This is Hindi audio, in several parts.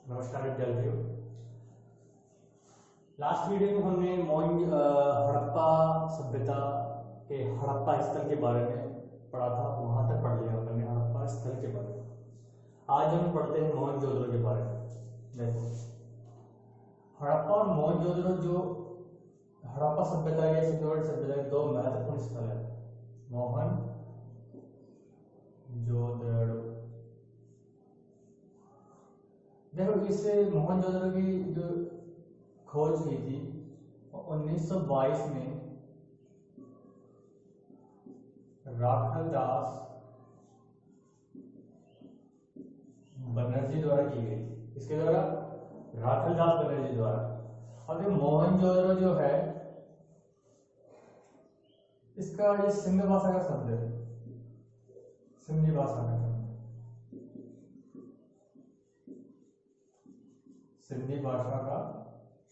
नमस्कार विद्यार्थियों। लास्ट वीडियो में हमने हड़प्पा सभ्यता के हड़प्पा स्थल के बारे में पढ़ा था, वहां तक पढ़ लिया हमने हड़प्पा स्थल के बारे में। आज हम पढ़ते हैं मोहनजोदड़ो के बारे में। देखो, हड़प्पा और मोहनजोदड़ो जो हड़प्पा सभ्यता या सिंधुघाटी सभ्यता के दो महत्वपूर्ण स्थल है। मोहनजोदड़ो, देखो इस मोहनजोदड़ो की जो खोज की थी 1922 में राखलदास बनर्जी द्वारा की गई थी। इसके द्वारा राखलदास बनर्जी द्वारा। अब ये मोहनजोदड़ो जो है इसका ये सिंध भाषा का शब्द है, सिंधी भाषा का शब्द, सिंधी भाषा का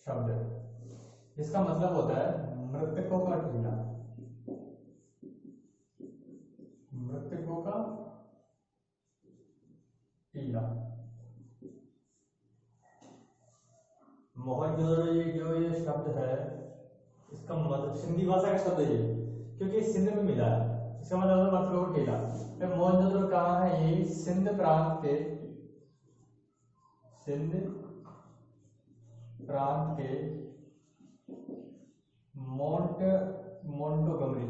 शब्द है। इसका मतलब होता है मृतकों का टीला, मृतकों का टीला। मोहनजोदड़ो ये शब्द है, इसका मतलब सिंधी भाषा का शब्द है क्योंकि सिंध में मिला है। इसका मतलब मृतकों का टीला। मोहनजोदड़ो कहाँ है? ये सिंध प्रांत के, सिंध प्रांत के मोंटगमरी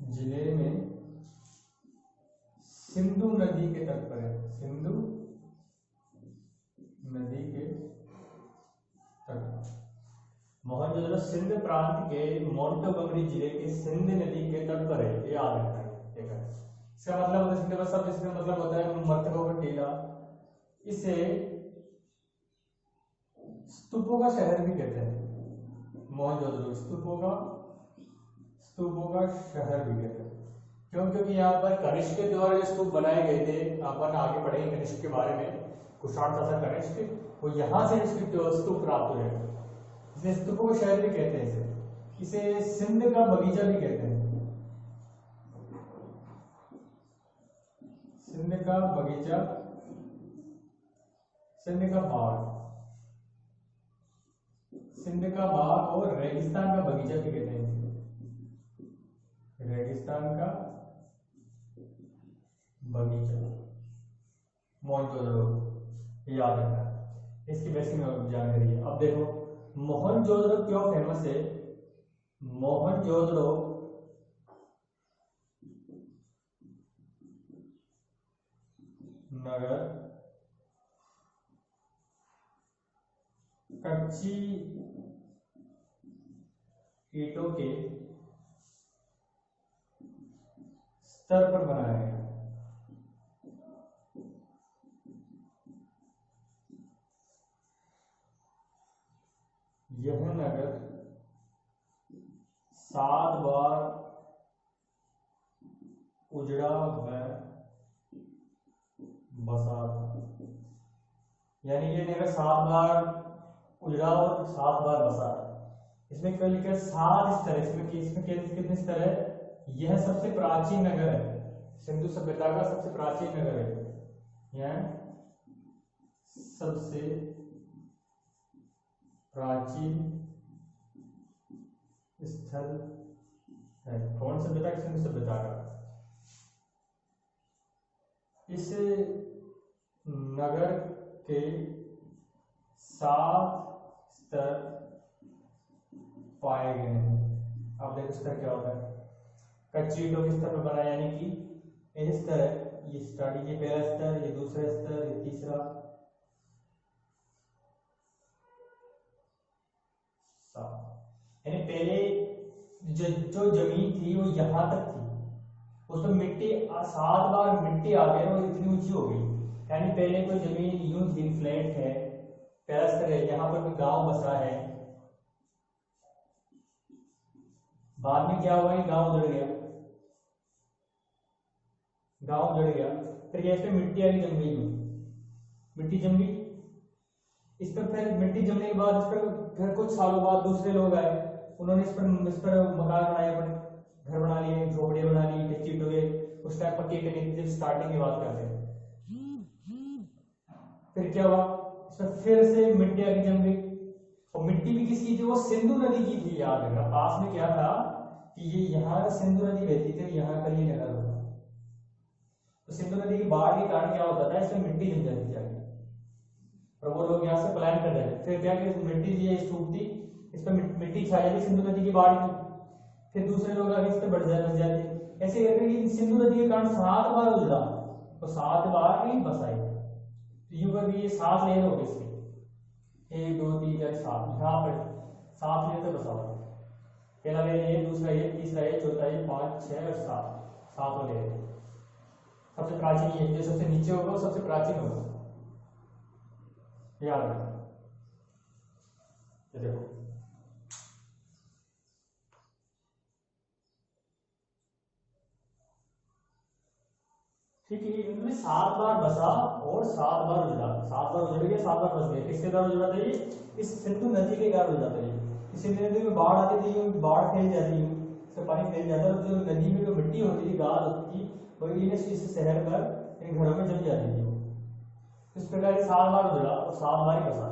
जिले में सिंधु नदी के तट पर है, सिंधु नदी के तट। मोहनजोदड़ो सिंध प्रांत के मोंटगमरी जिले के सिंध नदी के तट पर है, ये याद रखना है। इसका मतलब होता है सिंध भाषा, इसका मतलब होता है मृतकों का टीला। इसे स्तूपों का शहर भी कहते हैं। मोहनजोदड़ो स्तूपों का शहर भी कहते हैं। क्यों? क्योंकि यहाँ पर कनिष्क के द्वारा जो स्तूप बनाए गए थे, अपन आगे पढ़ेंगे कनिष्क के बारे में, कुषाण शासक कनिष्क, वो यहाँ से स्तूप प्राप्त हुए, इसलिए स्तूपों का शहर भी कहते हैं। इसे सिंध का बगीचा भी कहते हैं, सिंध का बगीचा, सिंध का बाग, सिंध का बाग और रेगिस्तान का बगीचा भी कहते हैं, रेगिस्तान का बगीचा। मोहनजोदड़ो याद रखना है, इसकी बेसिक जानकारी है। अब देखो मोहनजोदड़ो क्यों फेमस है? मोहनजोदड़ो नगर कच्ची ईंटों के स्तर पर बनाया गया। यह नगर 7 बार उजड़ा व बसा था, यानी ये नगर 7 बार उजड़ा और 7 बार बसा। इसमें केवल लिखा 7 स्तर है। इसमें कितने स्तर है? यह सबसे प्राचीन नगर है, सिंधु सभ्यता का सबसे प्राचीन नगर है, यह सबसे प्राचीन स्थल है। कौन सभ्यता? सिंधु सभ्यता का। इस नगर के 7 स्तर पाए गए हैं। अब देखो स्तर क्या होता है। कच्ची ईंटों के स्तर पर बना, यानी कि ये स्तर है, ये स्टडी, ये पहला स्तर, ये दूसरा स्तर, ये तीसरा, यानी पहले जो जमीन थी वो यहां तक थी, उसमें मिट्टी 7 बार मिट्टी आ गई और इतनी ऊंची हो गई। यानी पहले कोई जमीन यूं थी, फ्लैट है, पहला स्तर है, यहाँ पर कोई गांव बसा है। बाद में क्या हुआ? गांव उजड़ गया, गांव उजड़ गया, फिर ये पे मिट्टी आ गई, जम गई, मिट्टी जम गई। इस पर फिर मिट्टी जमने के बाद इस पर फिर कुछ सालों बाद दूसरे लोग आए, उन्होंने इस पर मकान बनाए अपने, घर बना लिए, झोपड़ियां बना ली, कच्ची ईंटों के, उस टाइम पक्की ईंटें नहीं थी, जब स्टार्टिंग की बात करते हैं। फिर क्या हुआ, इसमें फिर से मिट्टी आके जम गई, और मिट्टी भी किसकी थी, वो सिंधु नदी की थी। याद रखना, पास में क्या था कि ये यहाँ सिंधु नदी बहती थी, यहाँ पर ये जगह होता। तो सिंधु नदी की बाढ़ के कारण क्या होता था, इसमें मिट्टी जम जाती थी, और वो लोग यहाँ से पलायन कर रहे थे। फिर क्या कि मिट्टी ये सूखती, इस पर मिट्टी छा जाती सिंधु नदी की बाढ़ की, फिर दूसरे लोग आगे इस पर बढ़ जाते, ऐसे करके सिंधु नदी के कारण 7 बार उजड़ा, तो 7 बार ही बसाई। तो यूं करके ये 7 लेयर हो गई इसकी, 1 2 3 4 7, यहाँ पर 7 लेयर तो बसा हुआ। पहला लेयर ये, दूसरा ये, तीसरा ये, चौथा ये, 5 6 और 7 लेयर। सबसे प्राचीन ये, जो सबसे नीचे होगा वो सबसे प्राचीन होगा, याद रखना। ये देखो, ठीक है, इनमें 7 बार बसा और 7 बार उजड़ा, 7 बार उजड़ गया, 7 बार बस गया। किसके कारण उजड़ा था ये, इस सिंधु नदी के कारण उजड़ा था ये। इस सिंधु नदी में बाढ़ आती थी, बाढ़ फैल जाती है, इससे पानी फैल जाता है, और जो नदी में जो मिट्टी होती थी, गाद होती थी, वो इस शहर पर इन घरों में जम जाती थी। इस प्रकार से 7 बार उजड़ा और 7 बार ही बसा।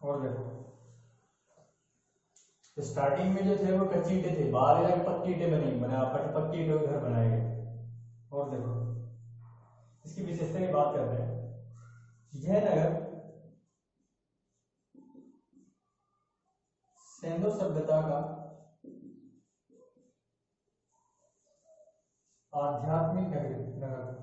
और देखो, तो स्टार्टिंग में जो थे वो कच्ची ईंटें थे, बाहर जाकर पक्की ईंटें पक्की ईंटों के घर बनाए गए। और देखो, इसकी विशेषता की बात करते हैं। यह नगर सिंधु सभ्यता का आध्यात्मिक नगर।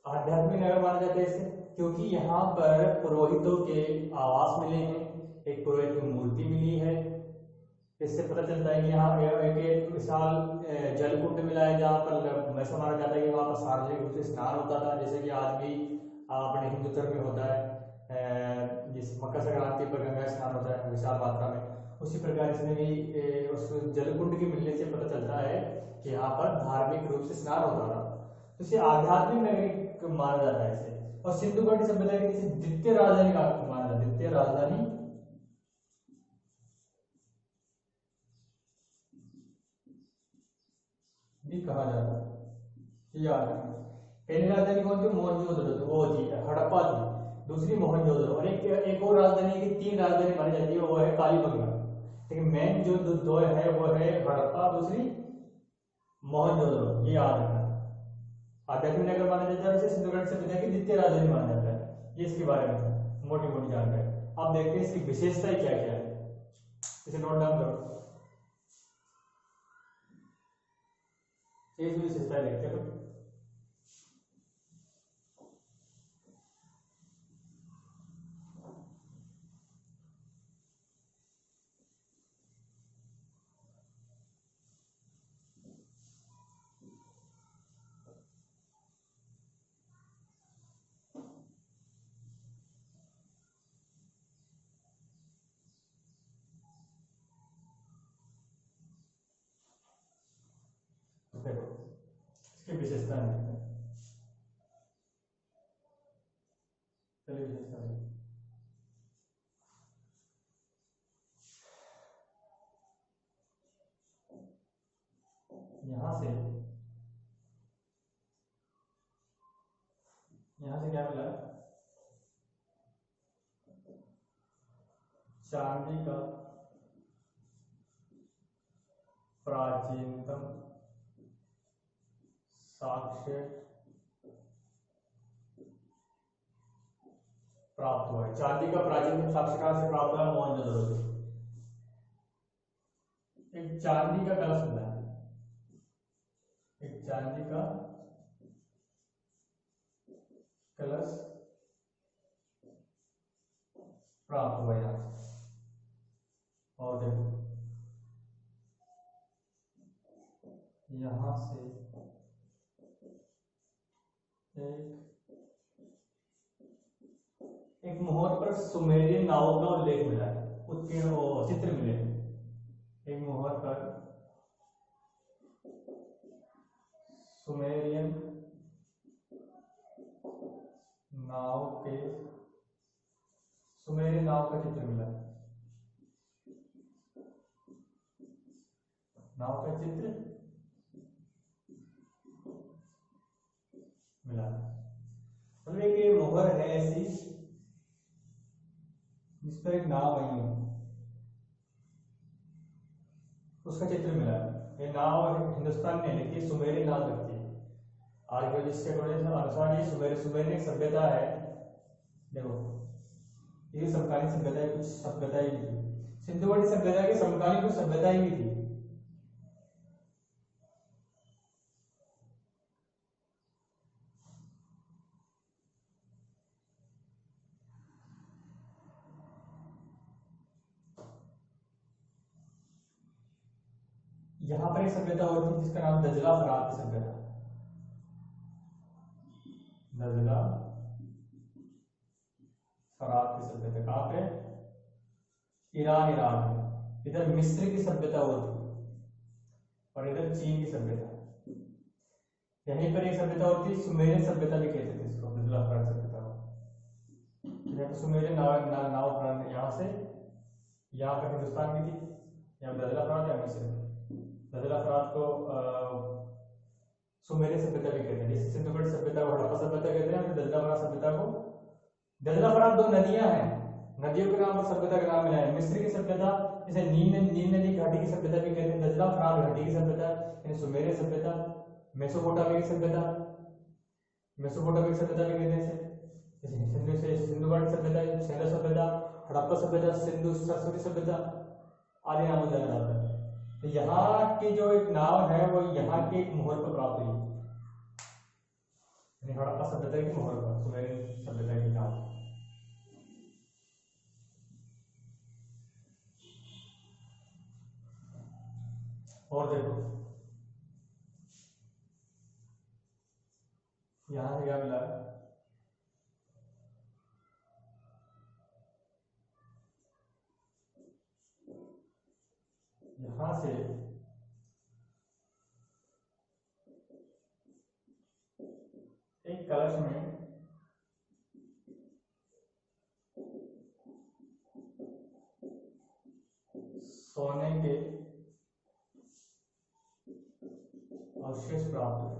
आध्यात्मिक नगर माना जाता है इसे, क्योंकि यहाँ पर पुरोहितों के आवास मिले हैं, एक पुरोहित की मूर्ति मिली है। इससे पता चलता है कि यहाँ एक विशाल जलकुंड मिला है, जहाँ पर ऐसा माना जाता है कि वहाँ पर सार्वजनिक रूप से स्नान होता था, जैसे कि आज भी अपने हिंदू धर्म में होता है। जिस मकर संक्रांति पर गंगा स्नान होता है विशाल मात्रा में, उसी प्रकार इसमें भी उस जलकुंड के मिलने से पता चलता है कि यहाँ पर धार्मिक रूप से स्नान होता था। तो इसे आध्यात्मिक नगरी माना जाता है इसे। और सिंधु घाटी सभ्यता की द्वितीय राजधानी माना जाता है, द्वितीय राजधानी भी कहा जाता है। याद रखना, पहली राजधानी कौन थी, मोहनजोदड़ो, वो थी हड़प्पा थी, दूसरी मोहनजोदड़ो, और एक और राजधानी की 3 राजधानी मानी जाती है, वो है कालीबंगा। लेकिन मेन जो दो है वो है हड़प्पा, दूसरी मोहनजोदड़ो, ये याद रखना। आध्यात्मिक नगर माना जाता है, सिंधु घाटी सभ्यता की द्वितीय राजधानी माना जाता है। ये इसके बारे में मोटी मोटी जानकारी। अब देखते हैं इसकी विशेषताएं क्या क्या है, इसे नोट डाउन करो। एक विशेषता देखते हैं। देखो, इसकी विशेषता है, चलिए विशेषता है। यहाँ से क्या मिला, चांदी का प्राचीनतम साक्ष्य प्राप्त हुआ है। चांदी का प्राचीनतम साक्ष्य कहां से प्राप्त हुआ, मोहनजोदड़ो से। एक चांदी का कलश मिला है, एक चांदी का कलश प्राप्त हुआ यहाँ से। और देखो यहाँ से एक मोहर पर सुमेरियन नावों का उल्लेख मिला है, उत्कीर्ण वो चित्र मिले हैं। एक मोहर पर सुमेरियन नाव का चित्र मिला है। नाव का चित्र मिला, मतलब एक मोहर है ऐसी जिस पर एक नाव बनी हो, उसका चित्र मिला है। ये नाव हिंदुस्तान ने लिखी, सुमेरियन नाव लिखी है। आर्कियोलॉजिस्ट के अनुसार ये सुमेरियन सभ्यता है। देखो ये समकालीन सभ्यता है, कुछ सभ्यता ही थी, सिंधु घाटी सभ्यता की समकालीन कुछ सभ्यता ही थी। यहाँ पर एक सभ्यता और थी जिसका नाम दजला फरात की सभ्यता। दजला फरात की सभ्यता कहाँ पे? ईरान, ईरान में। इधर मिस्र की सभ्यता और थी और इधर चीन की सभ्यता। यहीं पर एक सभ्यता और थी, सुमेरियन सभ्यता भी कहते थे इसको, दजला फरात सभ्यता को। सुमेरियन नाव यहाँ से यहाँ पर हिंदुस्तान की थी, यहाँ दजला फरात या मिस्र। दजला फरात को सुमेरियन सभ्यता भी कहते हैं, जैसे सिंधु घाटी सभ्यता को हड़प्पा सभ्यता कहते हैं, दजला फरात सभ्यता को। दजला फरात दो नदियां हैं, नदियों के नाम पर सभ्यता का नाम मिला है। मिस्र की सभ्यता जिसे नील नदी घाटी की सभ्यता भी कहते हैं, दजला फरात घाटी की सभ्यता यानी सुमेरियन सभ्यता। मेसोपोटामिया की सभ्यता भी कहते हैं, जैसे सिंधु घाटी सभ्यता, सैंडल सभ्यता, हड़प्पा सभ्यता, सिंधु सरस्वती सभ्यता आदि नामों जाना जाता है। तो यहाँ की जो एक नाव है वो यहाँ के एक मोहर पर प्राप्त हुई, हड़प्पा सभ्यता की मोहर पर, सुमेरियन सभ्यता की नाव। और देखो यहाँ से क्या मिला, यहाँ से एक कलश में सोने के अवशेष प्राप्त हुए।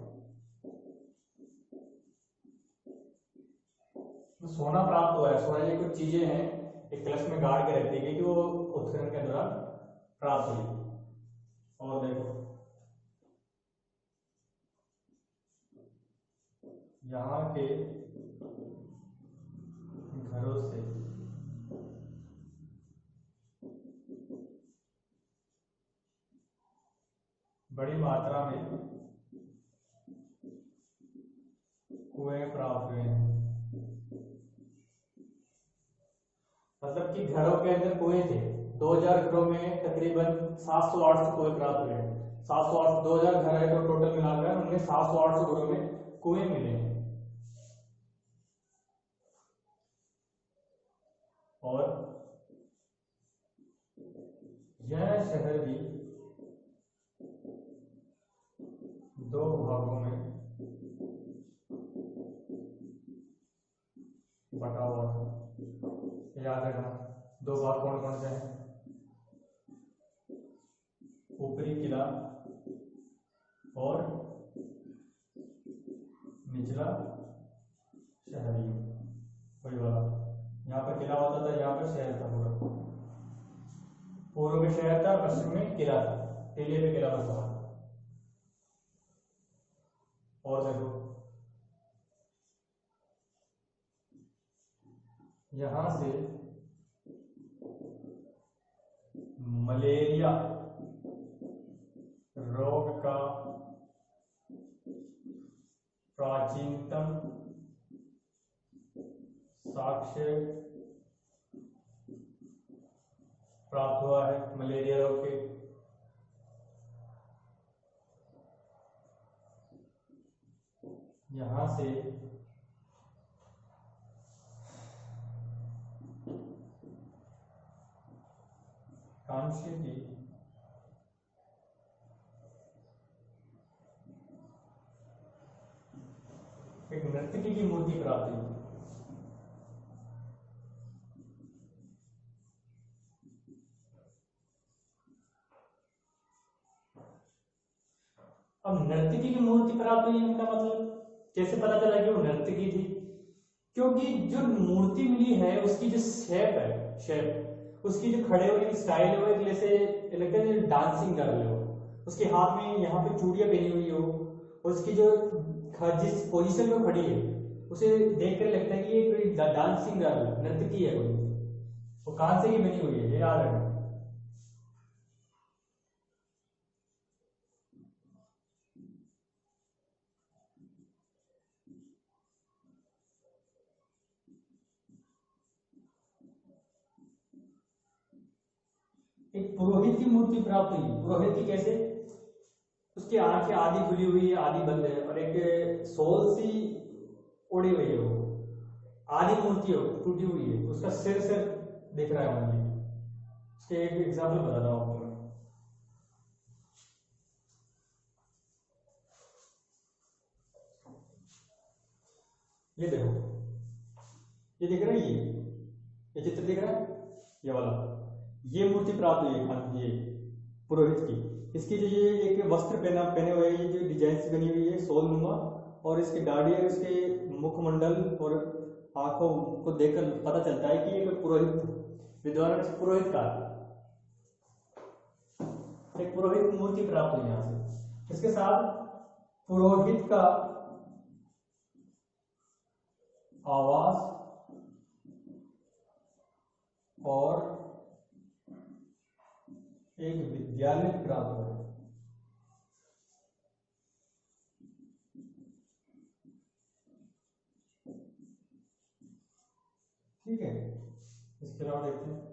सोना प्राप्त हुआ है, सोने की कुछ चीजें हैं एक कलश में गाड़ के रख दी गई कि वो उत्खनन के दौरान प्राप्त हुई। और देखो यहाँ के घरों से बड़ी मात्रा में कुएं प्राप्त हुए हैं, मतलब कि घरों के अंदर कुएं थे। 2000 घरों में तकरीबन 700-800 कुएं प्राप्त हुए हैं। 700-800 2000 घर है तो टोटल मिलाकर उनमें 700-800 घरों में कुएं मिले हैं। और यह शहर भी 2 भागों में बटा हुआ था। याद रखना 2 भाग कौन कौन से हैं? ऊपरी किला और निचला शहरी। वही वाला, यहाँ पर किला होता था, यहाँ पर शहर था पूरा। पूर्व में शहर था, पश्चिम में किला था, टीले पे किला बसा। और देखो यहां से मलेरिया रोग का प्राचीनतम साक्ष्य प्राप्त हुआ है मलेरिया रोग के। यहाँ से कांस्य की एक नर्तकी की मूर्ति प्राप्त हुई। अब नर्तकी की मूर्ति प्राप्त हुई इनका मतलब कैसे पता चला कि वो नर्तकी थी? क्योंकि जो मूर्ति मिली है उसकी जो शेप उसकी जो खड़े होने की स्टाइल है वो एक जैसे लगता है डांसिंग कर रही हो। उसके हाथ में यहाँ पे चूड़ियां पहनी हुई हो, उसकी जो जिस पोजीशन में खड़ी है उसे देख कर लगता है कि ये कोई डांसिंग गर्ल नर्तकी है कोई। वो कांसे की बनी हुई है, ये याद रखना। एक पुरोहित की मूर्ति प्राप्त हुई। पुरोहित की कैसे? उसकी आंखें आधी खुली हुई है आधी बंद है, और एक सोल सी ओढ़ी हुई है, वो आधी मूर्ति हो टूटी हुई है, उसका सिर दिख रहा है मुझे। उसके एक एग्जाम्पल बताता हूँ आपको मैं। ये देखो, ये दिख रहा है, ये चित्र दिख रहा है, ये वाला, ये मूर्ति प्राप्त हुई है ये पुरोहित की। इसकी जो ये एक वस्त्र पहने हुए ये जो डिजाइन से बनी हुई है सोल नुमा, और इसकी दाढ़ी है, उसके मुखमंडल और आंखों को देखकर पता चलता है कि ये पुरोहित विद्वान पुरोहित का एक पुरोहित मूर्ति प्राप्त हुई यहाँ से। इसके साथ पुरोहित का आवास और एक विद्यालय प्राप्त हुआ। ठीक है, इसके अलावा देखते हैं।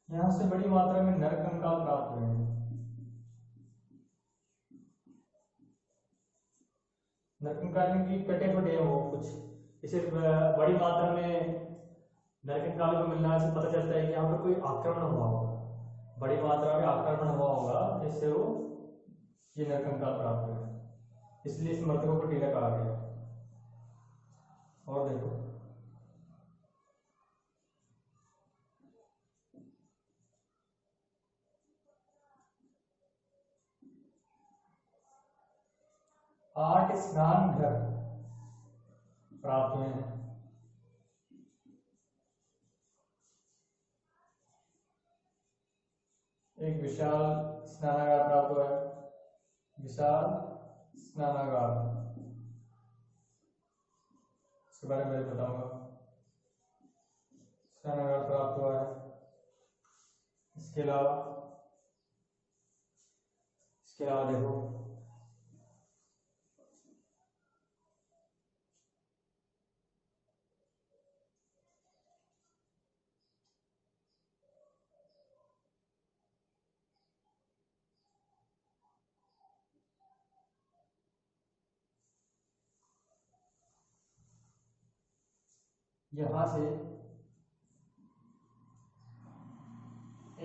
यहां से बड़ी मात्रा में नर कंकाल प्राप्त हुए हैं। नर कंकाल की कटे फटे हैं वो कुछ, इसे बड़ी मात्रा में नर कंकाल को मिलने से पता चलता है कि यहाँ पर कोई आक्रमण हुआ होगा, बड़ी मात्रा में आक्रमण हुआ होगा, जिससे वो ये नर कंकाल प्राप्त हुए, इसलिए इस मृतकों को टीला कहा गया। और देखो, आठ स्नान घर प्राप्त हुए हैं। एक विशाल स्नानागार प्राप्त हुआ है, विशाल स्नानागार, इसके बारे में मैं बताऊंगा। स्नानागार प्राप्त हुआ है। इसके अलावा देखो, यहां से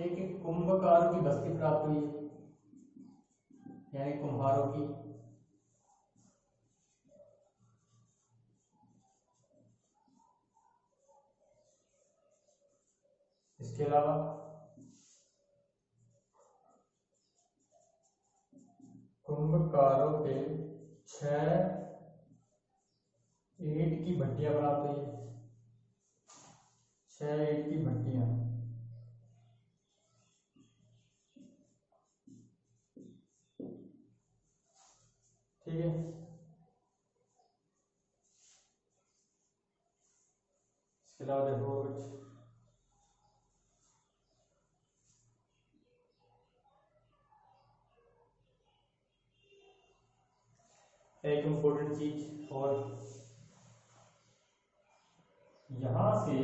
एक कुंभकारों की बस्ती प्राप्त हुई, यानी कुम्हारों की। इसके अलावा कुंभकारों के 6 ईंट की भट्टियां प्राप्त हुई, 6 ईंट की भट्टियां। ठीक है, इसके अलावा देखो कुछ एक इम्पोर्टेंट चीज, और यहां से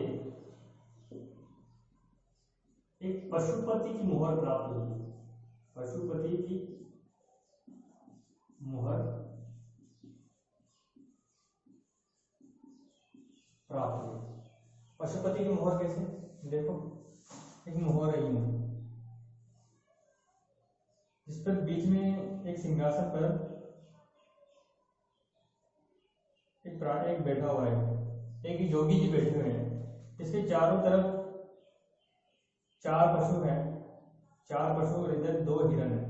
एक पशुपति की मुहर प्राप्त होगी। पशुपति की मुहर प्राप्त होगी। पशुपति की मुहर कैसे, देखो एक मुहर है यूं, जिस पर बीच में एक सिंहासन पर एक बैठा हुआ है, एक योगी जी बैठे हुए हैं। इसके चारों तरफ 4 पशु हैं, 4 पशु, इधर 2 हिरण है,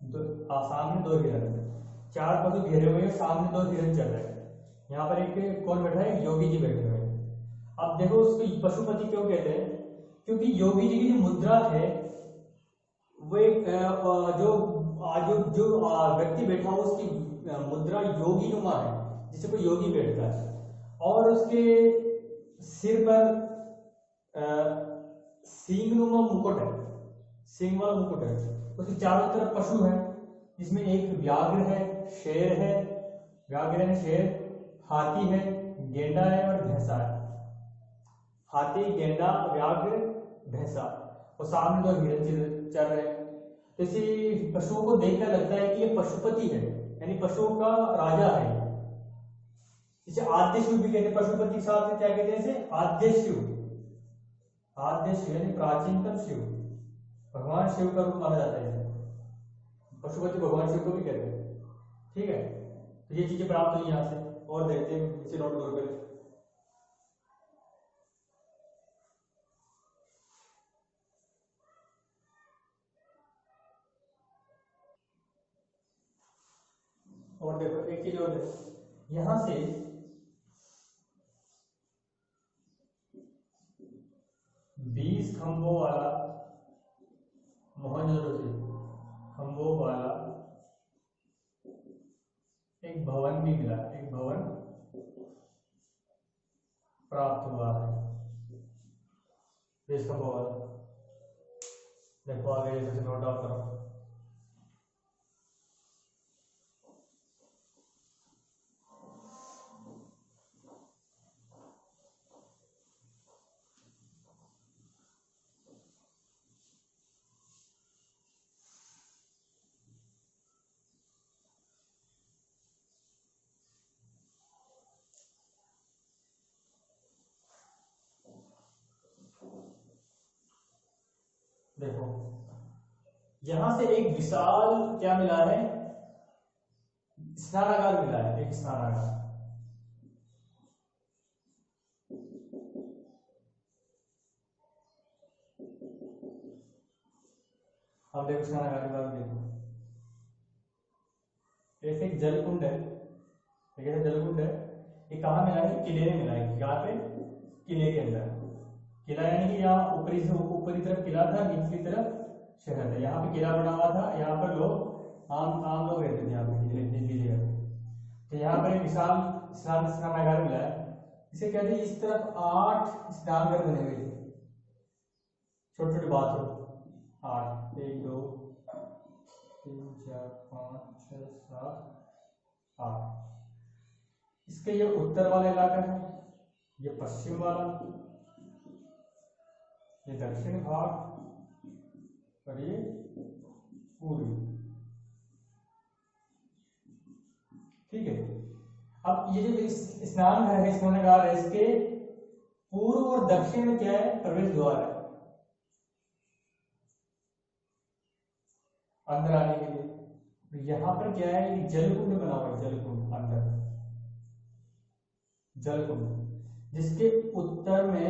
सामने 2 हिरण है, 4 पशु घेरे हुए हैं, सामने 2 हिरण चल रहे हैं। यहाँ पर एक कौन बैठा है, योगी जी बैठे हुए हैं। अब देखो उसको पशुपति क्यों कहते हैं, क्योंकि योगी जी की जो मुद्रा है वो एक जो व्यक्ति बैठा हुआ उसकी मुद्रा योगी नुमा है, जिसे कोई योगी बैठता है, और उसके सिर पर सींग नुमा मुकुट है, सींग वाला मुकुट है। उसके चारों तरफ पशु है, जिसमें एक व्याघ्र है, शेर है, व्याघ्र है, शेर, हाथी है, गेंडा है और भैंसा है। हाथी, गेंडा, व्याघ्र, भैंसा, और सामने 2 हिरण चल रहे हैं। तो इसी पशुओं को देखकर लगता है कि ये पशुपति है, यानी पशुओं का राजा है। इसे आद्य शिव भी कहते हैं। पशुपति के साथ क्या कहते हैं इसे, आद्य शिव। आद्य शिव यानी प्राचीनतम शिव, भगवान शिव का रूप माना जाता है इसे। पशुपति भगवान शिव को भी कहते हैं। ठीक है, तो ये चीजें प्राप्त हुई यहाँ से, और देखते हैं, इसे नोट कर करें। और देखो एक चीज और है, यहां से बीस खंभों वाला, मोहनजोदड़ो से खंभों वाला एक भवन भी मिला, एक भवन प्राप्त हुआ है, 20 खंभों वाला। देखो आगे जैसे नोट डाउन करो। देखो यहां से एक विशाल क्या मिला है, स्नानागार मिला है, एक स्नानागार। अब देखो स्नानागार के बाद देखो, ऐसे एक जल कुंड है, एक ऐसा जल कुंड है। ये कहाँ मिला है, किले में मिला है। यहाँ पे किले के अंदर, किला यानी कि यहाँ ऊपरी से ऊपरी तरफ किला था, निचली तरफ शहर था। यहाँ पे किला बना हुआ था, यहाँ पर लोग आम लोग रहते थे यहाँ पे निचली जगह पे। तो यहाँ पर एक विशाल स्नानागार मिला है। इसे कहते हैं, इस तरफ 8 स्नानघर बने हुए थे, छोटे छोटे बाथरूम, 8, 1 2 3 4 5 6 7 8। इसके ये उत्तर वाला इलाका है, ये पश्चिम वाला, ये दक्षिण भाग, और ये पूर्वी। ठीक है, अब ये जो स्नान घर है, स्नानागार है, इसके पूर्व और दक्षिण में क्या है, प्रवेश द्वार है अंदर आने के लिए। तो यहां पर क्या है, ये जलकुंड बना हुआ है, जलकुंड अंदर, जलकुंड, जिसके उत्तर में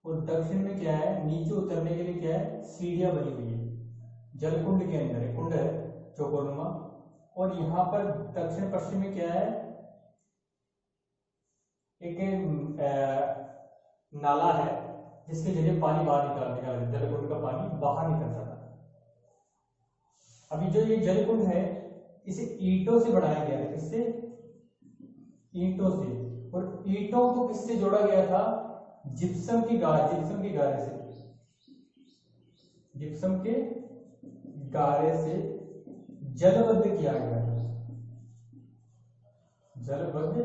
और दक्षिण में क्या है, नीचे उतरने के लिए क्या है, सीढ़ियां बनी हुई है। जलकुंड के अंदर है, कुंड है चौकोनुमा, और यहाँ पर दक्षिण पश्चिम में क्या है, एक नाला है, जिसके जरिए पानी बाहर निकाल जलकुंड का पानी बाहर निकल जाता है। अभी जो ये जलकुंड है, इसे ईंटों से बनाया गया है। किससे, ईंटों से। और ईंटों को किससे जोड़ा गया था, जिप्सम की गारे से, जिप्सम के गारे से जलबद्ध किया गया है। जलबद्ध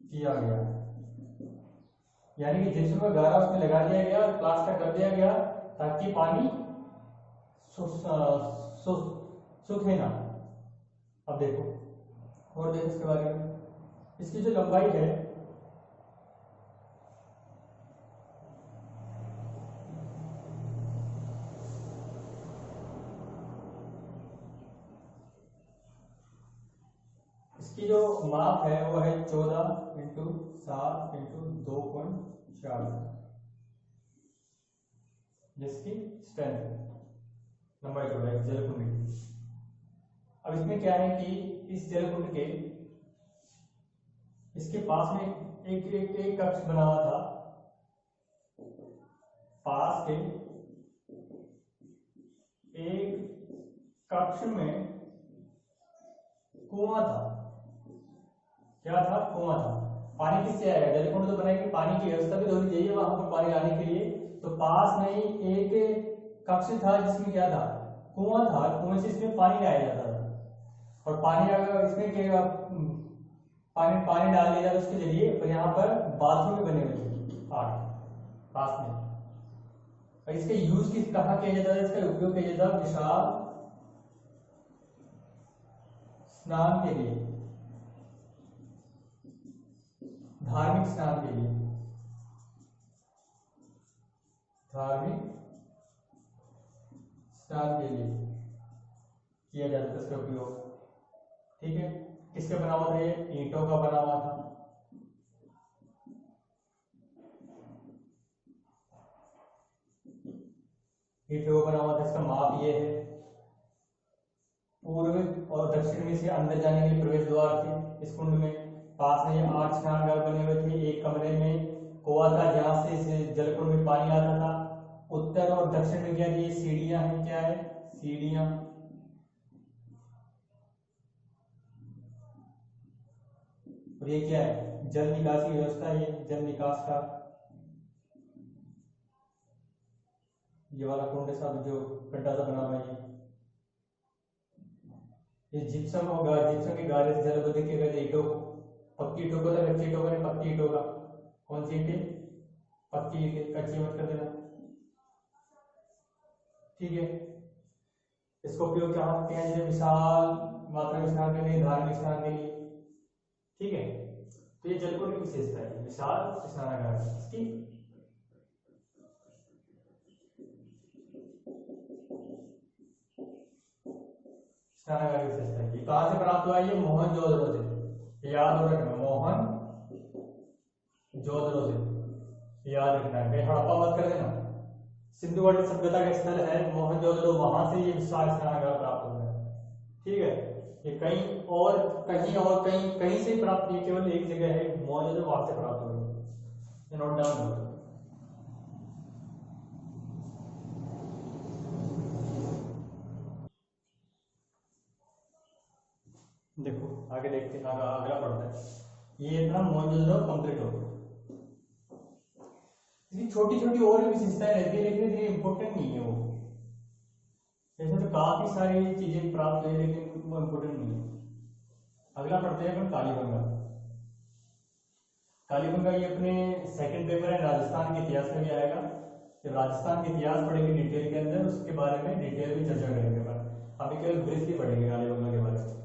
किया गया, यानी कि जिप्सम का गारा उसमें लगा दिया गया, प्लास्टर कर दिया गया ताकि पानी सूखे ना। अब देखो और देखो इसके बारे में, इसकी जो लंबाई है इसकी जो माप है वो है 14 इंटू 7 इंटू 2.4, जिसकी स्ट्रेंथ है, लंबाई चौड़ाई जलकुंड की। अब इसमें क्या है कि इस जलकुंड के इसके पास में एक कक्ष बना हुआ था, पास के एक कक्ष में कुआं था। क्या था? कुआं था। पानी किससे आएगा? जलकुंड तो बनाएंगे, पानी की व्यवस्था भी तो होनी चाहिए वहां पर पानी लाने के लिए। तो पास में ही एक कक्ष था जिसमें क्या था? कुआं था। कुएं से इसमें पानी लाया जाता था, और पानी अगर इसमें क्या पानी डाल दिया जाता उसके जरिए। और यहाँ पर बाथरूम भी बने हुए थे 8 पास में। और इसका यूज कहाँ किया जाता था? इसका उपयोग किया जाता विशाल स्नान के लिए, धार्मिक स्नान के लिए, धार्मिक स्नान के लिए किया जाता था इसका उपयोग। ठीक है, किसके बना हुआ था? ये ईंटों का बना हुआ था। ईंटों का बना हुआ था। इसका माप ये है। पूर्व और दक्षिण में से अंदर जाने के लिए प्रवेश द्वार थे इस कुंड में। पास में ये 8 स्नानघर बने हुए थे। एक कमरे में कुआं था जहां से इस जलकुंड में पानी आता था। उत्तर और दक्षिण में क्या ये सीढ़ियां हैं? क्या है? सीढ़ियां। और ये क्या है? जल निकासी व्यवस्था। ये जल निकास का ये वाला कुंड साहब जो गड्ढा सा बना हुआ है, ये जिप्सम होगा। जिप्सम के गारे से जलबद्ध किए गए ईंटों, पक्की ईंटों को, कच्ची ईंटों का नहीं, पक्की ईंटों का। कौन सी ईंटें? पक्की ईंटें, कच्ची मत कर देना। ठीक है, इसको उपयोग कहाँ करते हैं? जैसे विशाल मात्रा में स्नान के लिए, धार्मिक स्नान के लिए। ठीक है, तो ये जलकुंड की विशेषता है, विशाल स्नानागार। इसकी स्नानागार की विशेषता है। ये कहां से प्राप्त हुआ? ये मोहनजोदड़ो से। याद रखना, मोहनजोदड़ो से याद रखना, कहीं हड़प्पा मत कर देना। सिंधु घाटी सभ्यता का स्थल है मोहनजोदड़ो, वहां से ये विशाल स्नानागार प्राप्त हुआ है। ठीक है, ये कहीं और कहीं से प्राप्त नहीं, केवल एक जगह है मोहनजोदड़ो, वहां से प्राप्त हुआ है। नोट डाउन करो। देखो आगे देखते हैं, अगला पढ़ते हैं। ये इतना मोहनजोदड़ो कंप्लीट हो गया। इसकी छोटी छोटी और भी विशेषताएं रहती है, लेकिन ये इंपॉर्टेंट नहीं है वो। जैसे तो काफी सारी चीजें प्राप्त हुई, लेकिन वो इंपॉर्टेंट नहीं है। अगला पढ़ते हैं अपन कालीबंगा। कालीबंगा ये अपने सेकंड पेपर है, राजस्थान के इतिहास में भी आएगा। जब राजस्थान के इतिहास पढ़ेंगे डिटेल के अंदर, उसके बारे में डिटेल में चर्चा करेंगे। अभी केवल ब्रीफली पढ़ेंगे कालीबंगा के बारे में।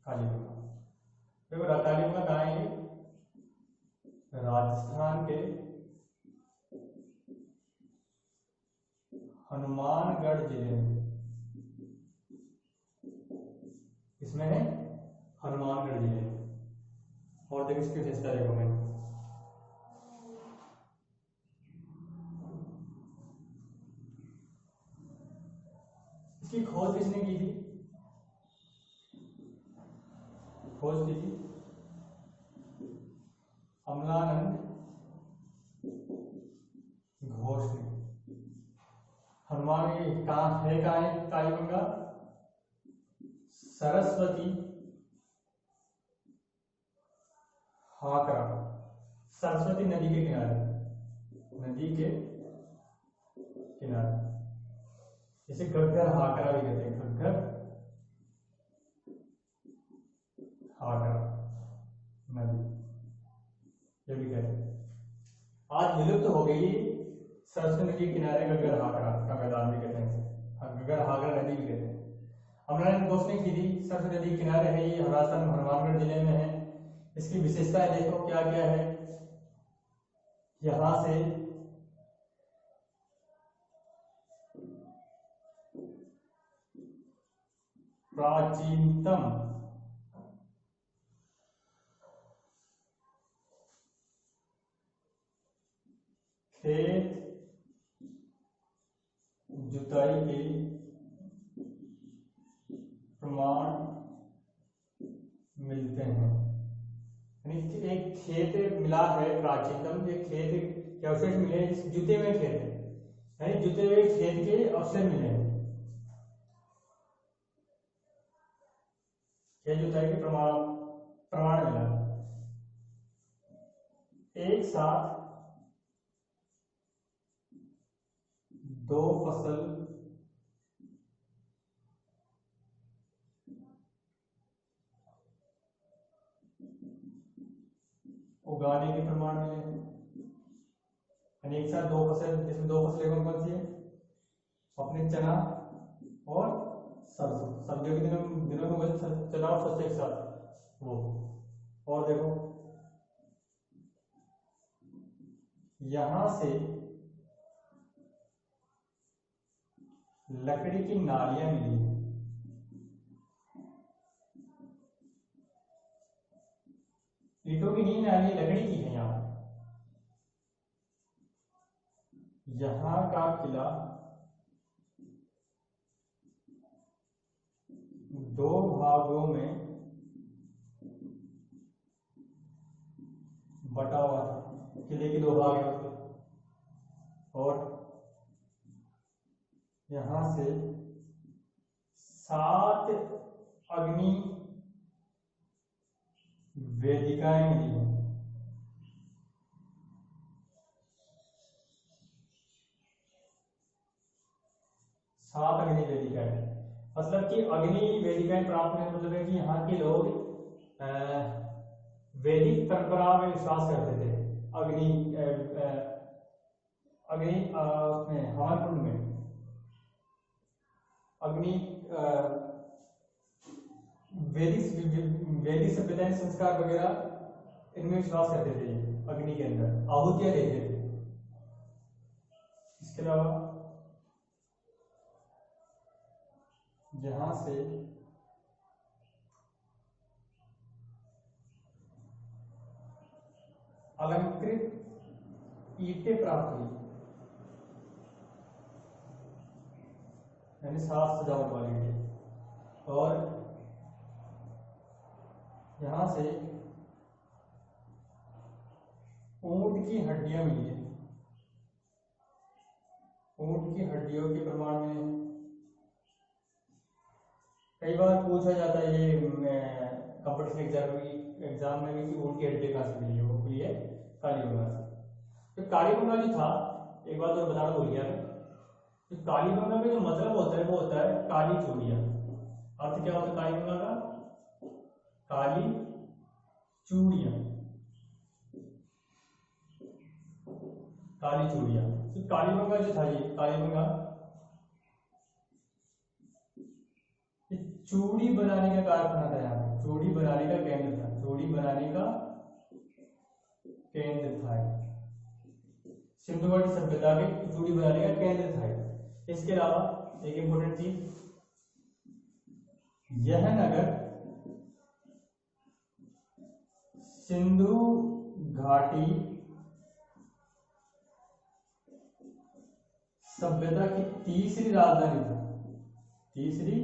कालीबंगा देखो, कालीबंगा कहाँ है? राजस्थान के हनुमानगढ़ जिले में। इसमें है हनुमानगढ़ जिले में। और देखो इसकी विशेषता देखो मैं, इसकी खोज किसने की थी? खोज की थी अमलानंद घोष ने। हनुमान कहाँ है कालीबंगा? सरस्वती हाकरा, सरस्वती नदी के किनारे, नदी के किनारे। इसे घग्गर हाकरा भी कहते हैं, घग्गर हाकरा नदी ये भी कहते हैं। आज विलुप्त हो गई सरस्वती नदी के किनारे घग्गर हाकरा का मैदान भी कहते हैं, घग्गर हाकरा नदी भी कहते हैं। हमने दोस्तों की थी सरस्वती नदी के किनारे है, ये राजस्थान हनुमानगढ़ जिले में है। इसकी विशेषताएं देखो क्या क्या है। यहां से प्राचीनतम खेत जुताई के प्रमाण मिलते हैं। यानी एक खेत मिला है प्राचीनतम, एक खेत के अवशेष मिले हैं, जिस जुते हुए खेत है, यानी जुते हुए खेत के अवशेष मिले हैं, खेत जुताई के प्रमाण प्रमाण मिला। एक साथ दो फसल उगाने के प्रमाण मिले हैं। यानी एक साथ दो फसल, जिसमें दो फसलें कौन कौन सी है, अपने चना और सरसों, सर्दियों के दिनों में बोले चना और सरसों एक साथ वो। और देखो यहां से लकड़ी की नालियां मिली हैं। ईंटों की नहीं नाली, लकड़ी की है। यहाँ का किला दो भागों में बटा हुआ था, किले के दो भाग हैं उसके। और यहां से 7 अग्नि वेदिकाएं मिली हैं। 7 अग्नि वेदिकाएं, मतलब कि अग्नि वेदिकाएं प्राप्त करने मतलब है कि यहाँ के लोग वैदिक परंपरा में विश्वास करते थे। अग्नि अग्नि उसमें हवन कुंड में अग्नि वैदिक सभ्यता संस्कार वगैरह इनमें विश्वास करते थे, अग्नि के अंदर आहुतियां देते थे। इसके अलावा जहां से अलंकृत ईंटें प्राप्त हुई, यानी साज सजावट वाली ईंटें। और यहां से ऊंट की हड्डियां मिली है, ऊंट की हड्डियों के प्रमाण में कई बार पूछा जाता है ये कंपटीशन एग्जाम में भी कि ऊंट की हड्डी कहाँ से मिली है, वो मिली है कालीबंगा से। तो कालीबंगा जो था, एक बात और बताना भूल गया, तो कालीबंगा में जो मतलब होता है वो होता है काली चूड़ियां। अर्थ क्या होता है कालीबंगा का, काली चूड़ियां, काली चूड़ियां। तो कालीबंगा जो था, ये कालीबंगा चूड़ी बनाने का कारखाना था, यहाँ पे चूड़ी बनाने का केंद्र था, चूड़ी बनाने का केंद्र था। सिंधुवट सभ्यता के चूड़ी बनाने का केंद्र था। इसके अलावा एक इंपॉर्टेंट चीज, यह नगर सिंधु घाटी सभ्यता की तीसरी राजधानी था, तीसरी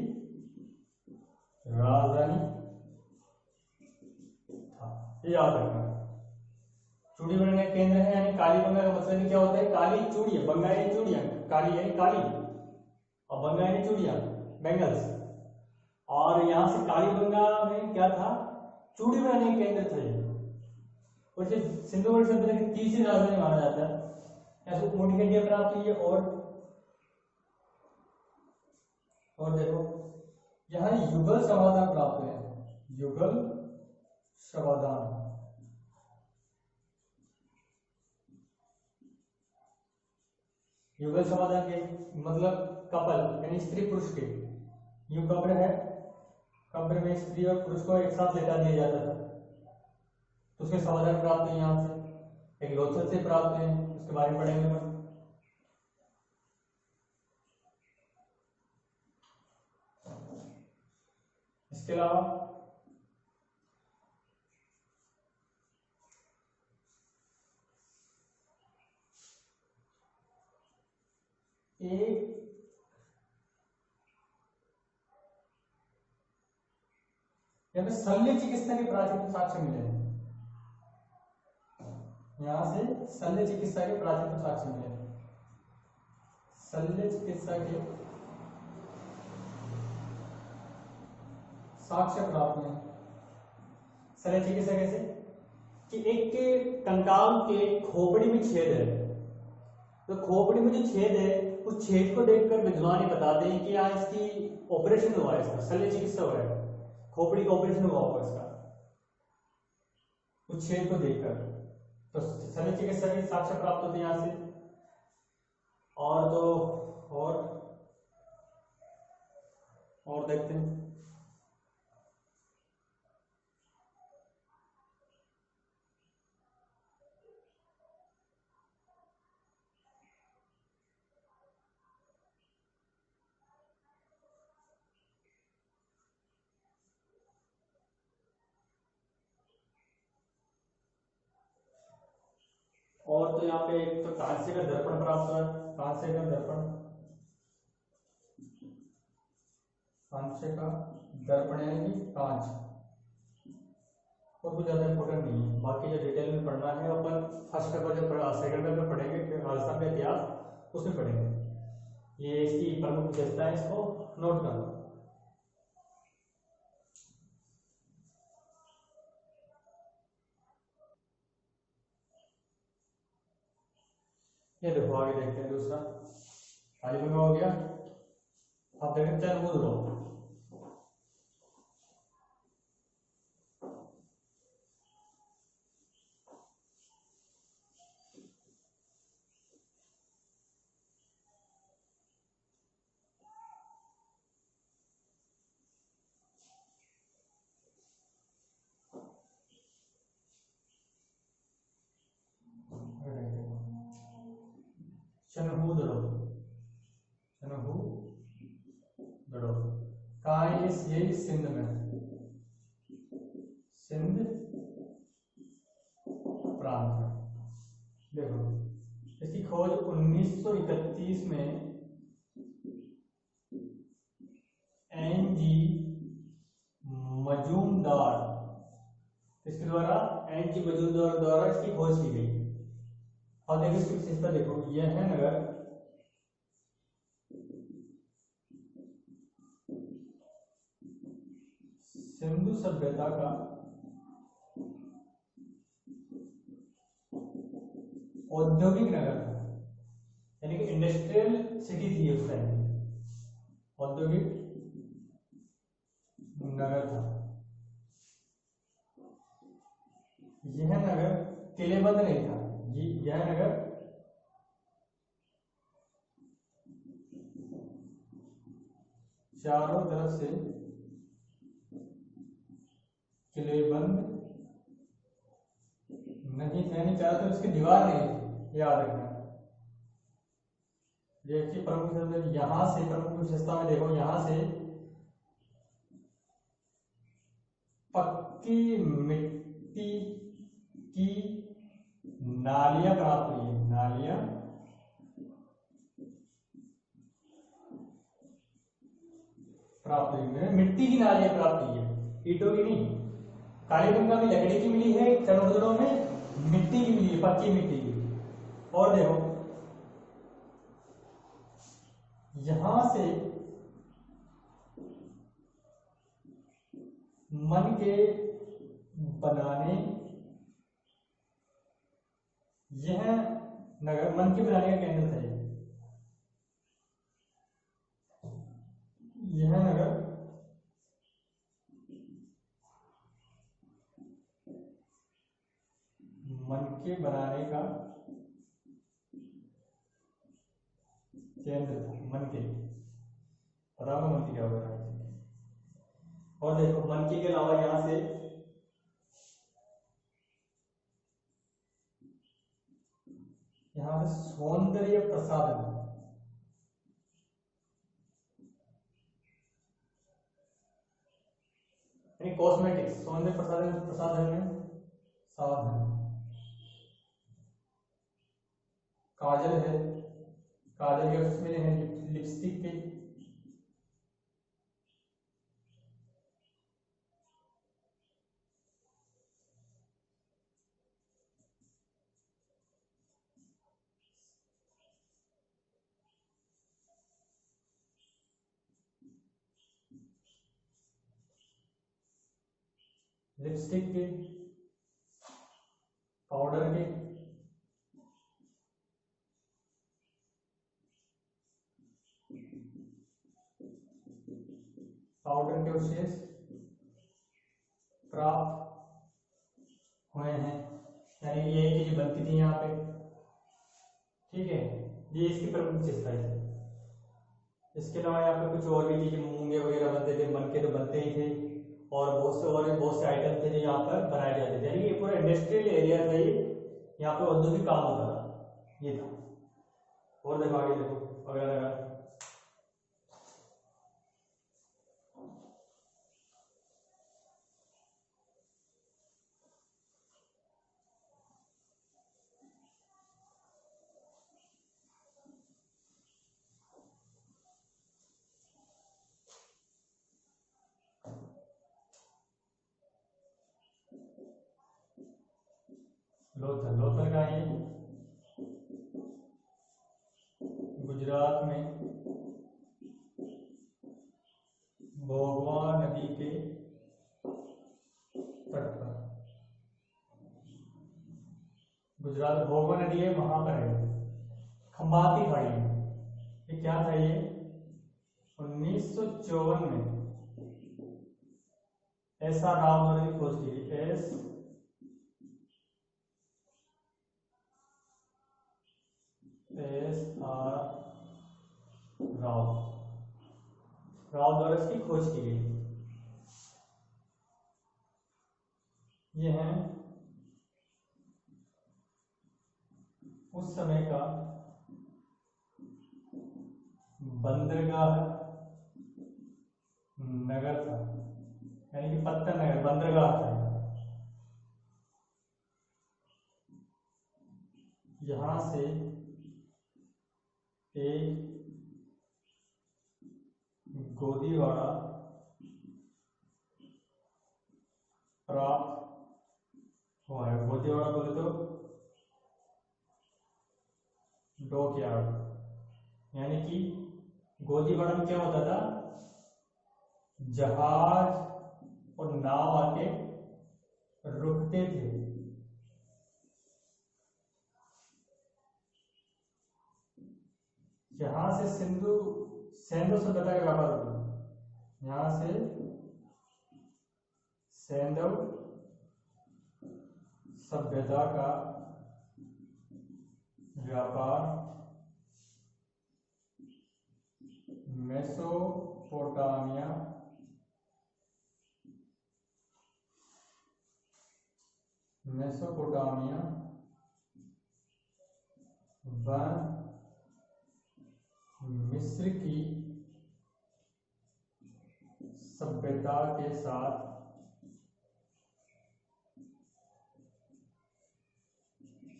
राजधानी था, ये याद रखना। चूड़ी बनाने का केंद्र है, यानी कालीबंगा का मतलब क्या होता है, काली चूड़ियां, बंगा यानी चूड़ियां, काली यानी काली और बंगा यानी चूड़ियां, बैंगल्स। और यहां से कालीबंगा में क्या था, चूड़ी बनाने का केंद्र था ये। और सिंधु घाटी सभ्यता की तीसरी राजधानी माना जाता है। ऐसे ऊंट की हड्डियां प्राप्त हुई है। और और देखो यहाँ युगल समाधान प्राप्त हुए हैं, युगल समाधान। युगल समाधान के मतलब कपल यानी स्त्री पुरुष के, यू कब्र है, कब्र में स्त्री और पुरुष को एक साथ लेटा दिया जाता था, तो उसके समाधान प्राप्त हुए यहाँ से, एक लोथल से प्राप्त हुए, उसके बारे में पढ़ेंगे हम। इसके अलावा एक हमें शल्य चिकित्सा के प्राचीन साक्ष्य मिले हैं, यहां से शल्य चिकित्सा के प्राचीन साक्ष्य मिले हैं, शल्य चिकित्सा के साक्ष्य प्राप्त हुए। शल्य चिकित्सा कैसे कि एक के कंकाल के खोपड़ी में छेद है, तो खोपड़ी में जो छेद है उस छेद को देखकर विद्वान ये बताते हैं कि यहाँ इसकी ऑपरेशन हुआ है, इसका शल्य चिकित्सा हुआ है, खोपड़ी का ऑपरेशन हुआ होगा इसका, उस छेद को देखकर, तो शल्य चिकित्सा के साक्ष्य प्राप्त होते हैं यहाँ से। और तो और देखते हैं। और तो यहाँ पे एक तो कांस्य का दर्पण प्राप्त हुआ है, कांस्य का दर्पण, कांस्य का दर्पण यानी कि कांच, और कुछ ज्यादा इंपोर्टेंट नहीं है, बाकी जो डिटेल में पढ़ना है अपन फर्स्ट पेपर जब पढ़ा, सेकंड पेपर पढ़ेंगे, फिर राजस्थान का इतिहास उसमें पढ़ेंगे। ये इसकी प्रमुख विशेषता है, इसको नोट कर लो। ये देखो आगे देखते हैं दूसरा, तालिबा हो गया। अब देखते हैं वो लो, शनहूदड़ो, शनहूदड़ो कहाँ है? ये सिंध में, सिंध प्रांत में। देखो इसकी खोज 1931 में एन.जी. मजूमदार, इसके द्वारा एन.जी. मजूमदार द्वारा इसकी खोज की गई। और देखो इसकी विशेषता देखो, यह है नगर सिंधु सभ्यता का औद्योगिक नगर था, यानी कि इंडस्ट्रियल सिटी थी उस टाइम, औद्योगिक नगर था। यह नगर किलेबंद नहीं था, यह नगर चारों तरफ से किलेबंद नहीं थे, यानी चारों तरफ इसकी दीवार नहीं थी, याद रखना। देखिए प्रमुख विशेषता, यहां से प्रमुख विशेषता में देखो, यहां से पक्की मिट्टी की नालियां प्राप्त हुई है, नालियां प्राप्त हुई है, मिट्टी की नालियां प्राप्त हुई है, ईंटों की नहीं। कालीबंगा में लकड़ी की मिली है, चनहुदड़ो में मिट्टी की मिली है, पक्की मिट्टी की। और देखो यहां से मन के बनाने, यह नगर मन के बनाने का केंद्र था। मनके बनाने का केंद्र था। मनके, पता होगा मनके क्या होगा। और देखो मनके के अलावा यहाँ से सौंदर्य प्रसाधन, यानी कॉस्मेटिक्स, सौंदर्य प्रसाधन, प्रसाधन में साधन, काजल है, काजल के उसमें है लिपस्टिक के, लिपस्टिक के, पाउडर के, पाउडर के अवशेष प्राप्त हुए हैं, यानी ये चीजें बनती थी यहाँ पे। ठीक है, ये इसकी प्रमुख विशेषता है। इसके अलावा यहाँ पे कुछ और भी चीजें, मूंगे वगैरह बनते थे, मनके तो बनते ही थे, और बहुत से आइटम थे जो यहाँ पर बनाए जाते थे। यानी ये पूरा इंडस्ट्रियल एरिया था, ये यहाँ पे औद्योगिक काम होता था, ये था। और देखो आगे देखो अगला नगर, लोथल। लोथल का है गुजरात में भोगवा नदी के तट पर। गुजरात भोगवा नदी है, वहां पर है खंबाती खाड़ी में। ये क्या था, ये 1954 में ऐसा राव द्वारा की खोज की गई। आर राव, राव द्वारा इसकी खोज की गई। ये है उस समय का बंदरगाह नगर था, यानी कि पत्तन नगर बंदरगाह था। यहां से एक गोदीवाड़ा प्राप्त हुआ है। गोदीवाड़ा बोले तो डॉकयार्ड, यानी कि गोदीवाड़ा में क्या होता था, जहाज और नाव आके रुकते थे। यहां से सैंडो सभ्यता का व्यापार होता है। यहां से सैंडो सभ्यता का व्यापार मेसोपोटामिया व मिस्र की सभ्यता के साथ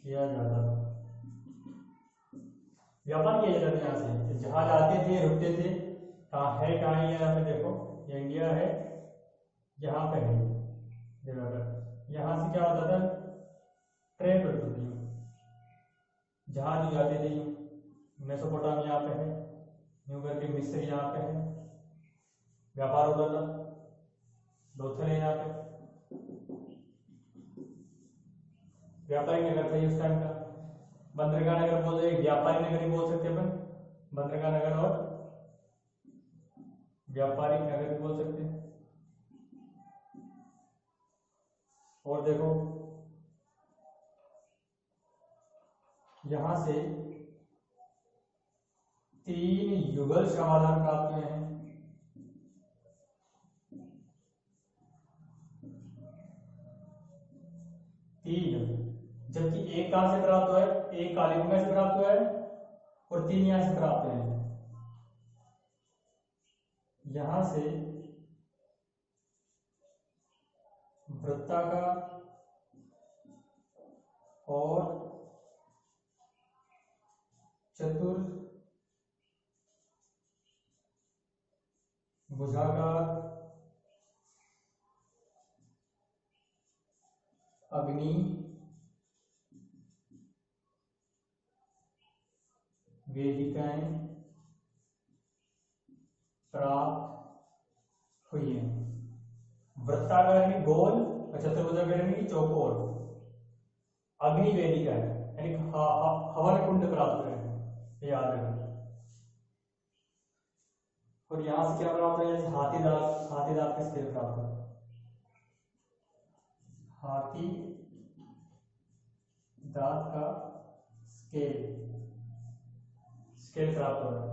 किया जाता था। व्यापार किया जाता था यहाँ से, जहाज आते थे, रुकते थे। कहाँ है, कहाँ है, यहाँ पे देखो, ये इंडिया है, यहाँ पे है देखो। यहाँ से क्या होता था, ट्रेड होती थी, जहाज जाते थे। मेसोपोटामिया यहाँ पे है, यूं करके मिस्र यहाँ पे है, व्यापार होता था। लोथल है यहाँ पे, व्यापारिक नगर था ये उस टाइम का। बंदरगाह नगर बोल रहे, व्यापारिक नगर ही बोल सकते अपन, बंदरगाह नगर और व्यापारिक नगर भी बोल सकते हैं। और देखो यहां से 3 युगल समाधान प्राप्त हुए हैं। जबकि एक कहां से प्राप्त हुआ है, एक कालिंगा से प्राप्त हुआ है और 3 यहां से प्राप्त हुए हैं। यहां से वृत्ताकार और चतुर्भुजाकार अग्नि वेदिकाएं प्राप्त हुई हैं। वृत्ताकार यानी गोल और चतुर्भुजाकार यानी चौकोर। अग्नि वेदिका है यानी हवन कुंड प्राप्त हुए हैं, ये याद रखना। और यहां से क्या प्राप्त है, जैसे हाथी दांत का स्केल प्राप्त हुआ, हाथी दांत का स्केल प्राप्त हो रहा है।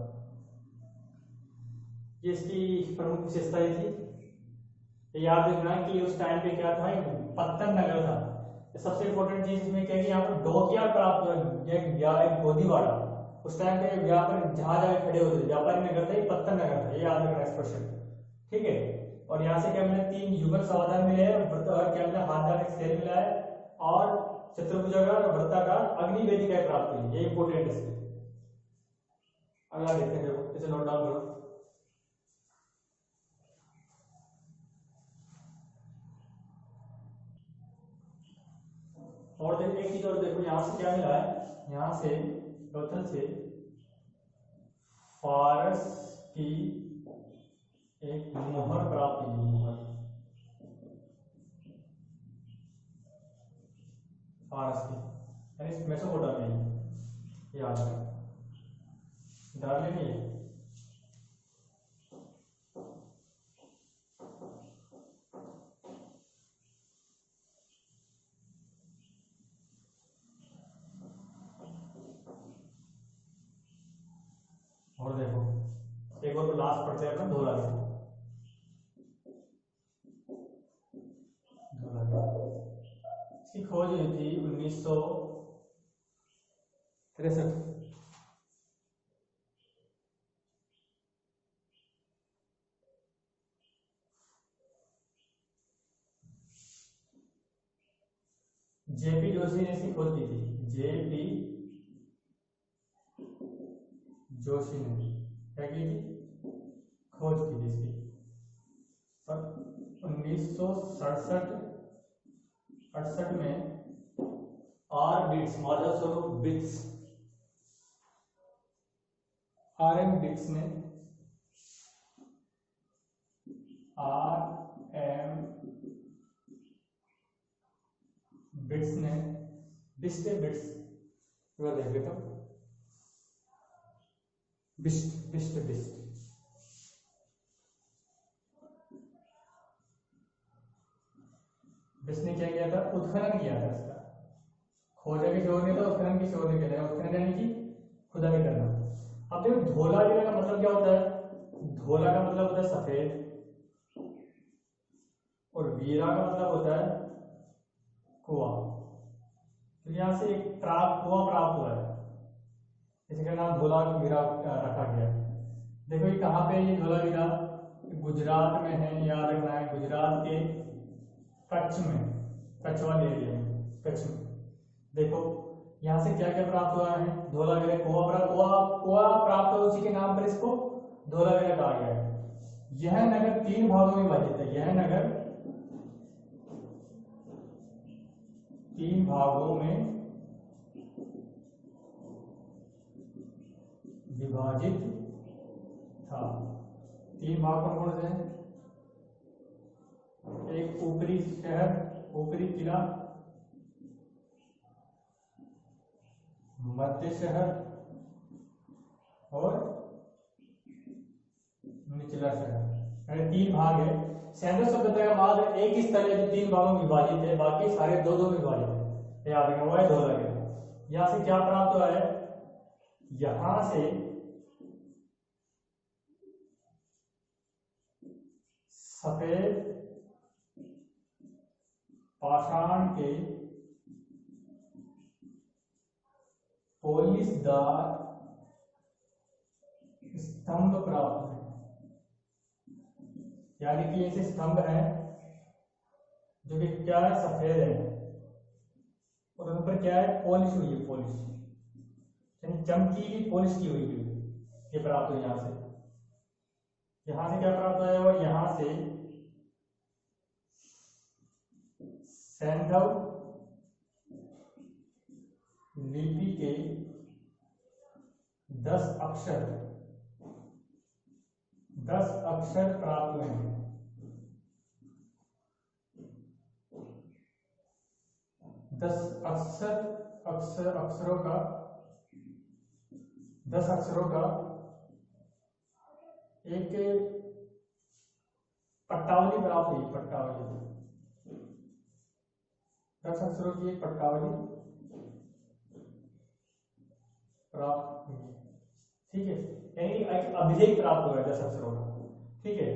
ये इसकी प्रमुख विशेषता ये थी। याद रखना कि उस टाइम पे क्या था, पत्तन नगर था। सबसे इंपॉर्टेंट चीज इसमें क्या है कि यहाँ पर डोकियार्ड प्राप्त हुआ, एक गोदीवाड़ा। उस टाइम पे यहाँ पर जहाज आगे खड़े होते थे, व्यापारी नगर था, ये पत्तन नगर था। ये याद रखना एक्सप्रेशन, ठीक है। और यहाँ से क्या मिला, 3 युगल समाधान मिले हैं, और क्या मिला, हाथ दांत स्केल मिला है, और चतुर्भुजाकार और वृत्ताकार अग्नि वेदिका प्राप्त हुई। ये इंपॉर्टेंट है। अगला देखते हैं, इसे नोट डाउन करो। और देखो एक चीज और देखो, यहां से क्या मिला है, यहां से लोथल से फारस की एक मोहर प्राप्त हुई। मोहर फारस की यानी मेसोपोटामिया, याद है, डाल लेंगे। और देखो एक और लास्ट पढ़ते हैं, धोलावीरा। इसकी खोज हुई थी 1963। जेपी जोशी ने इसकी खोज की थी। जेपी जोशी ने क्या की थी, खोज की थी इसकी। पर 1967 में आर बिट्स, माधव स्वरूप बिट्स, RM बिट्स ने बिस्ट देख लेता हूँ। बिस्ट ने क्या किया था, उत्खनन किया था इसका। खोजा किसी और ने था, उत्खनन किसी और ने किया था। उत्खनन यानी कि खुदाई करना। अब देखो धोलावीरा का मतलब क्या होता है, धोला का मतलब होता है सफेद, और वीरा का मतलब होता है कुआं। तो यहाँ से एक कुआं प्राप्त हुआ है, इसका नाम धोलावीरा रखा गया। देखो ये कहाँ पे है, ये धोलावीरा गुजरात में है, याद रखना है। गुजरात के कच्छ में, कच्छ वाले एरिया में, कच्छ में। देखो यहाँ से क्या क्या प्राप्त हुआ है, धोलावीरा कुआं प्राप्त हुआ, उसी के नाम पर इसको धोलावीरा कहा गया है। यह नगर 3 भागों में विभाजित है। यह नगर 3 भागों में विभाजित था। 3 भाग कौन कौन से हैं, एक ऊपरी शहर, ऊपरी किला, मध्य शहर और निचला शहर, यानी 3 भाग है। सैंडो सभ्यता का बाद एक स्थल है जो 3 भागों में विभाजित है, बाकी सारे 2-2 में विभाजित है। याद रखना, वो है धोलावीरा। यहां से क्या प्राप्त हुआ है, यहां से सफेद पाषाण के पॉलिशदार स्तंभ प्राप्त हुए, यानी कि ऐसे स्तंभ है जो कि क्या है, सफेद है और उन पर क्या है, पॉलिश हुई है, पॉलिश यानी चमकीली पॉलिश की हुई है, ये प्राप्त हुई यहां से। यहां से क्या प्राप्त हुआ, और यहां से सैंधव लिपि के 10 अक्षर प्राप्त हुए हैं। 10 अक्षरों का एक पट्टावली प्राप्त हुई, पट्टावली 10 अक्षरों की एक पट्टावली प्राप्त हुई, ठीक है, यानी एक अभिलेख प्राप्त हुआ है 10 अक्षरों का, ठीक है।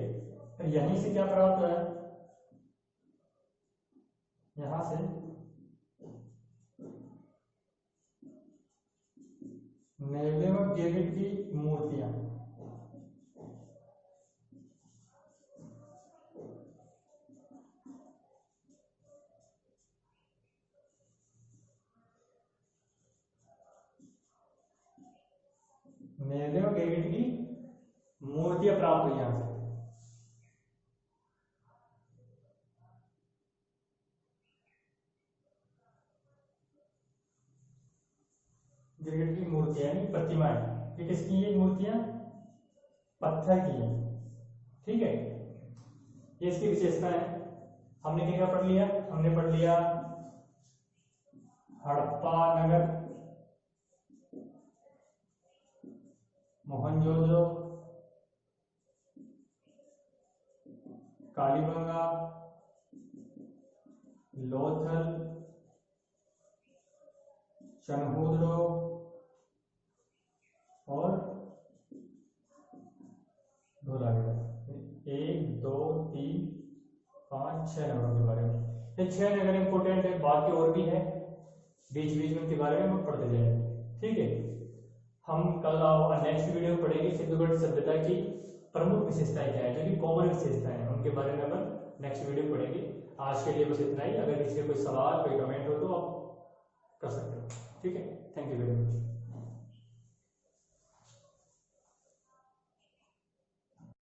फिर यहीं से क्या प्राप्त हुआ है, यहां से नेवले व डेविड की मूर्तियां, नेवले व डेविड की मूर्तियां प्राप्त हुई यहां से। डेविड की मूर्तियां यानी प्रतिमाएं, ये किसकी ये मूर्तियां, पत्थर की है, ठीक है। ये इसकी विशेषता है। हमने क्या पढ़ लिया, हमने पढ़ लिया हड़प्पा नगर, मोहनजोदड़ो, कालीबंगा, लोथल, चनहुद्रो और धोलावीरा। 1 2 3 5 6 नगरों के बारे में, ये 6 नगर इंपोर्टेंट है, बाकी और भी है, बीच बीच में उनके बारे में हम पढ़ते जाएंगे, ठीक है। हम कल नेक्स्ट वीडियो में पढ़ेंगे सिंधुगढ़ सभ्यता की प्रमुख विशेषताएं क्या है, जो कि कॉमन विशेषताएं हैं, उनके बारे में अपन नेक्स्ट वीडियो में पढ़ेंगे। आज के लिए बस इतना ही। अगर किसी का कोई सवाल, कोई कमेंट हो तो आप कर सकते हो, ठीक है। Thank you very much.